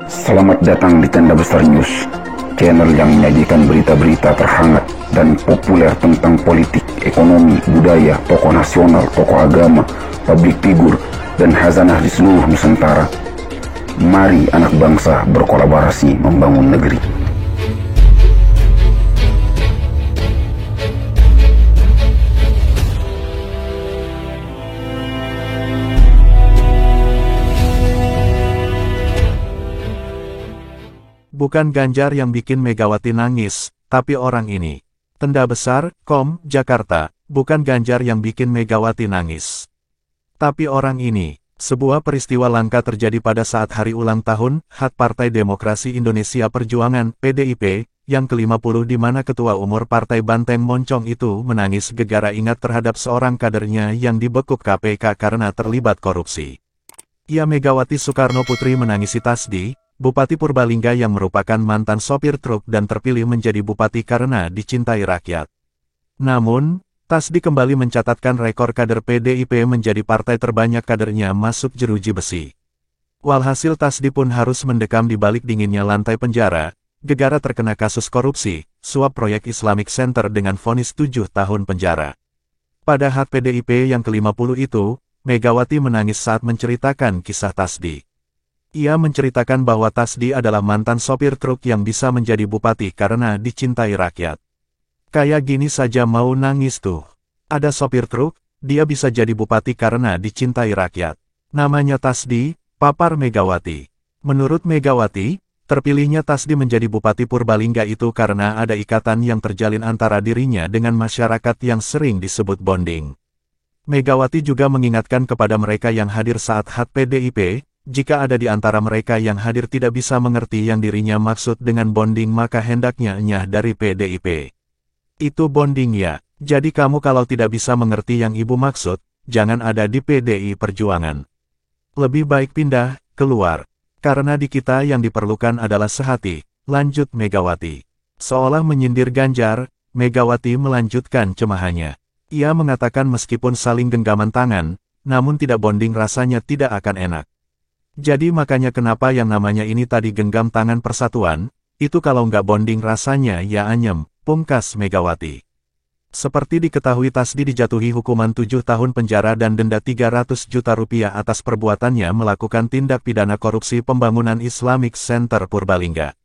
Selamat datang di Tenda Besar News, channel yang menyajikan berita-berita terhangat dan populer tentang politik, ekonomi, budaya, tokoh nasional, tokoh agama, publik figur, dan khazanah di seluruh Nusantara. Mari anak bangsa berkolaborasi membangun negeri. Bukan Ganjar yang bikin Megawati nangis, tapi orang ini. Tenda Besar, Jakarta, bukan Ganjar yang bikin Megawati nangis. Tapi orang ini. Sebuah peristiwa langka terjadi pada saat hari ulang tahun HUT Partai Demokrasi Indonesia Perjuangan, PDIP, yang ke-50 di mana ketua umur partai Banteng Moncong itu menangis gegara ingat terhadap seorang kadernya yang dibekuk KPK karena terlibat korupsi. Ia Megawati Soekarno Putri menangisi Tasdi, Bupati Purbalingga yang merupakan mantan sopir truk dan terpilih menjadi bupati karena dicintai rakyat. Namun, Tasdi kembali mencatatkan rekor kader PDIP menjadi partai terbanyak kadernya masuk jeruji besi. Walhasil Tasdi pun harus mendekam di balik dinginnya lantai penjara, gegara terkena kasus korupsi, suap proyek Islamic Center dengan vonis 7 tahun penjara. Pada HUT PDIP yang ke-50 itu, Megawati menangis saat menceritakan kisah Tasdi. Ia menceritakan bahwa Tasdi adalah mantan sopir truk yang bisa menjadi bupati karena dicintai rakyat. Kayak gini saja mau nangis tuh. Ada sopir truk, dia bisa jadi bupati karena dicintai rakyat. Namanya Tasdi, papar Megawati. Menurut Megawati, terpilihnya Tasdi menjadi bupati Purbalingga itu karena ada ikatan yang terjalin antara dirinya dengan masyarakat yang sering disebut bonding. Megawati juga mengingatkan kepada mereka yang hadir saat HUT PDIP, jika ada di antara mereka yang hadir tidak bisa mengerti yang dirinya maksud dengan bonding maka hendaknya nyah dari PDIP. Itu bonding ya, jadi kamu kalau tidak bisa mengerti yang ibu maksud, jangan ada di PDI Perjuangan. Lebih baik pindah, keluar. Karena di kita yang diperlukan adalah sehati, lanjut Megawati. Seolah menyindir Ganjar, Megawati melanjutkan cemahannya. Ia mengatakan meskipun saling genggaman tangan, namun tidak bonding rasanya tidak akan enak. Jadi makanya kenapa yang namanya ini tadi genggam tangan persatuan, itu kalau nggak bonding rasanya ya anyem, pungkas Megawati. Seperti diketahui Tasdi dijatuhi hukuman 7 tahun penjara dan denda 300 juta rupiah atas perbuatannya melakukan tindak pidana korupsi pembangunan Islamic Center Purbalingga.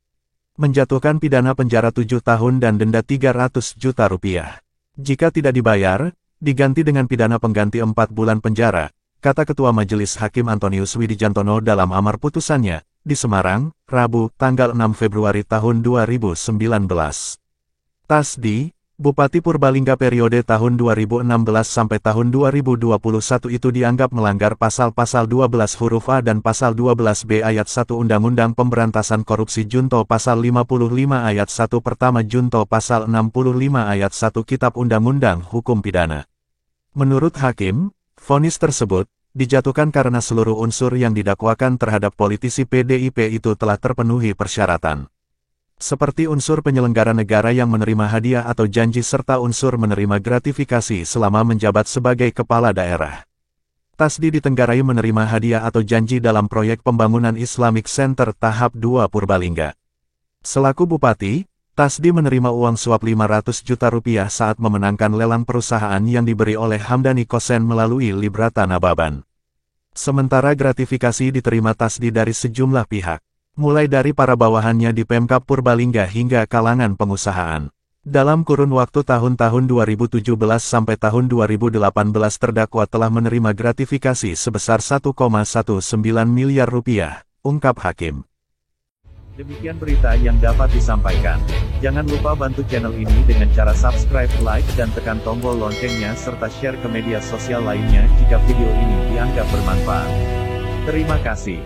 Menjatuhkan pidana penjara 7 tahun dan denda 300 juta rupiah. Jika tidak dibayar, diganti dengan pidana pengganti 4 bulan penjara, kata Ketua Majelis Hakim Antonius Widijantono dalam amar putusannya, di Semarang, Rabu, tanggal 6 Februari tahun 2019. Tasdi, Bupati Purbalingga periode tahun 2016 sampai tahun 2021 itu dianggap melanggar pasal-pasal 12 huruf A dan pasal 12B ayat 1 Undang-Undang Pemberantasan Korupsi Junto pasal 55 ayat 1 pertama Junto pasal 65 ayat 1 Kitab Undang-Undang Hukum Pidana. Menurut Hakim, vonis tersebut dijatuhkan karena seluruh unsur yang didakwakan terhadap politisi PDIP itu telah terpenuhi persyaratan. Seperti unsur penyelenggara negara yang menerima hadiah atau janji serta unsur menerima gratifikasi selama menjabat sebagai kepala daerah. Tasdi ditenggarai menerima hadiah atau janji dalam proyek pembangunan Islamic Center tahap 2 Purbalingga. Selaku Bupati, Tasdi menerima uang suap 500 juta rupiah saat memenangkan lelang perusahaan yang diberi oleh Hamdani Kosen melalui Librata Nababan. Sementara gratifikasi diterima Tasdi dari sejumlah pihak, mulai dari para bawahannya di Pemkab Purbalingga hingga kalangan pengusahaan. Dalam kurun waktu tahun-tahun 2017 sampai tahun 2018 terdakwa telah menerima gratifikasi sebesar 1,19 miliar rupiah, ungkap Hakim. Demikian berita yang dapat disampaikan. Jangan lupa bantu channel ini dengan cara subscribe, like, dan tekan tombol loncengnya serta share ke media sosial lainnya jika video ini dianggap bermanfaat. Terima kasih.